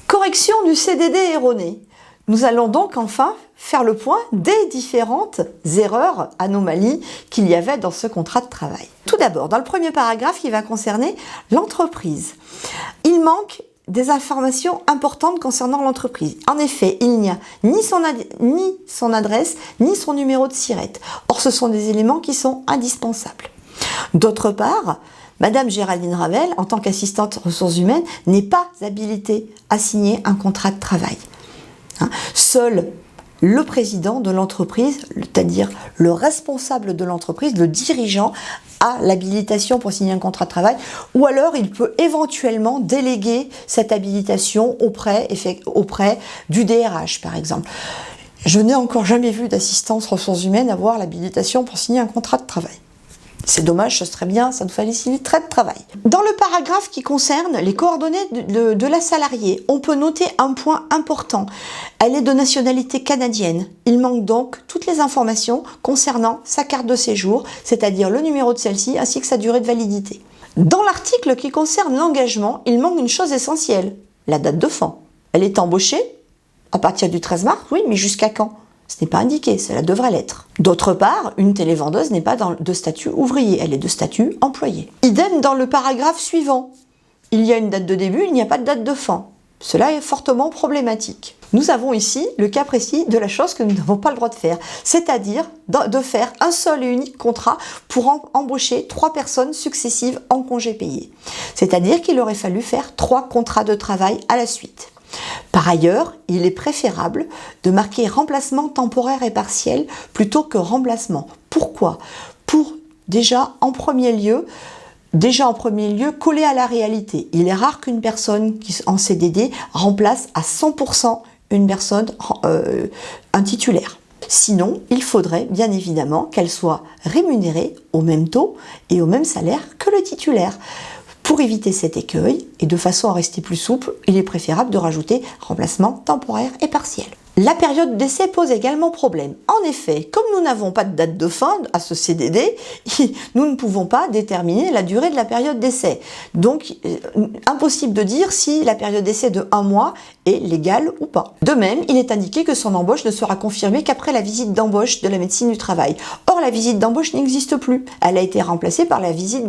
Correction du CDD erroné. Nous allons donc enfin faire le point des différentes erreurs, anomalies qu'il y avait dans ce contrat de travail. Tout d'abord, dans le premier paragraphe qui va concerner l'entreprise, il manque des informations importantes concernant l'entreprise. En effet, il n'y a ni son adresse, ni son numéro de SIRET. Or, ce sont des éléments qui sont indispensables. D'autre part, Madame Géraldine Ravel, en tant qu'assistante ressources humaines, n'est pas habilitée à signer un contrat de travail. Seul le président de l'entreprise, c'est-à-dire le responsable de l'entreprise, le dirigeant, a l'habilitation pour signer un contrat de travail, ou alors il peut éventuellement déléguer cette habilitation auprès du DRH, par exemple. Je n'ai encore jamais vu d'assistance ressources humaines avoir l'habilitation pour signer un contrat de travail. C'est dommage, ce serait bien, ça nous faciliterait le travail. Dans le paragraphe qui concerne les coordonnées de la salariée, on peut noter un point important. Elle est de nationalité canadienne. Il manque donc toutes les informations concernant sa carte de séjour, c'est-à-dire le numéro de celle-ci ainsi que sa durée de validité. Dans l'article qui concerne l'engagement, il manque une chose essentielle, la date de fin. Elle est embauchée à partir du 13 mars, oui, mais jusqu'à quand ? Ce n'est pas indiqué, cela devrait l'être. D'autre part, une télévendeuse n'est pas de statut ouvrier, elle est de statut employé. Idem dans le paragraphe suivant. Il y a une date de début, il n'y a pas de date de fin. Cela est fortement problématique. Nous avons ici le cas précis de la chose que nous n'avons pas le droit de faire, c'est-à-dire de faire un seul et unique contrat pour embaucher 3 personnes successives en congé payé. C'est-à-dire qu'il aurait fallu faire 3 contrats de travail à la suite. Par ailleurs, il est préférable de marquer remplacement temporaire et partiel plutôt que remplacement. Pourquoi ? Pour déjà en premier lieu coller à la réalité. Il est rare qu'une personne en CDD remplace à 100% une personne, un titulaire. Sinon, il faudrait bien évidemment qu'elle soit rémunérée au même taux et au même salaire que le titulaire. Pour éviter cet écueil, et de façon à rester plus souple, il est préférable de rajouter remplacement temporaire et partiel. La période d'essai pose également problème. En effet, comme nous n'avons pas de date de fin à ce CDD, nous ne pouvons pas déterminer la durée de la période d'essai. Donc, impossible de dire si la période d'essai de 1 mois est légale ou pas. De même, il est indiqué que son embauche ne sera confirmée qu'après la visite d'embauche de la médecine du travail. Or, la visite d'embauche n'existe plus. Elle a été remplacée par la visite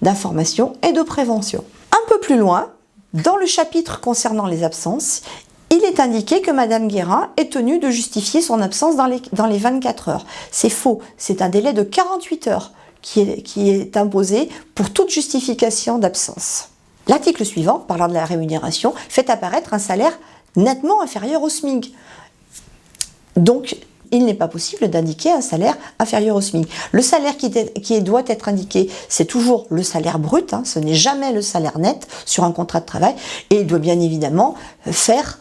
d'information et de prévention. Un peu plus loin, dans le chapitre concernant les absences, il est indiqué que Madame Guérin est tenue de justifier son absence dans les 24 heures. C'est faux, c'est un délai de 48 heures qui est imposé pour toute justification d'absence. L'article suivant, parlant de la rémunération, fait apparaître un salaire nettement inférieur au SMIC. Donc, il n'est pas possible d'indiquer un salaire inférieur au SMIC. Le salaire qui doit être indiqué, c'est toujours le salaire brut, ce n'est jamais le salaire net sur un contrat de travail, et il doit bien évidemment faire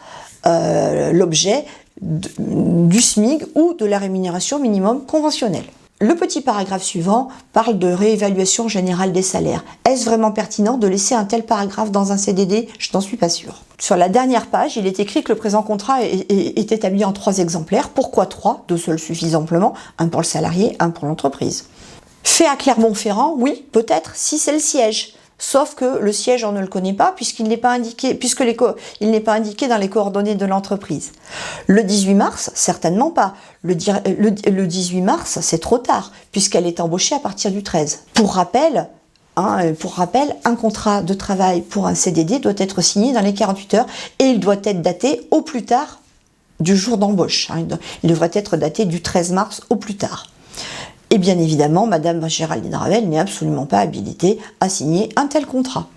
l'objet du SMIC ou de la rémunération minimum conventionnelle. Le petit paragraphe suivant parle de réévaluation générale des salaires. Est-ce vraiment pertinent de laisser un tel paragraphe dans un CDD ? Je n'en suis pas sûre. Sur la dernière page, il est écrit que le présent contrat est établi en 3 exemplaires. Pourquoi 3 ? 2 seuls suffisent amplement, un pour le salarié, un pour l'entreprise. Fait à Clermont-Ferrand, oui, peut-être, si c'est le siège. Sauf que le siège, on ne le connaît pas puisqu'il n'est pas indiqué, il n'est pas indiqué dans les coordonnées de l'entreprise. Le 18 mars, certainement pas. Le 18 mars, c'est trop tard puisqu'elle est embauchée à partir du 13. Pour rappel, un contrat de travail pour un CDD doit être signé dans les 48 heures et il doit être daté au plus tard du jour d'embauche. Il devrait être daté du 13 mars au plus tard. Et bien évidemment, Madame Géraldine Ravel n'est absolument pas habilitée à signer un tel contrat.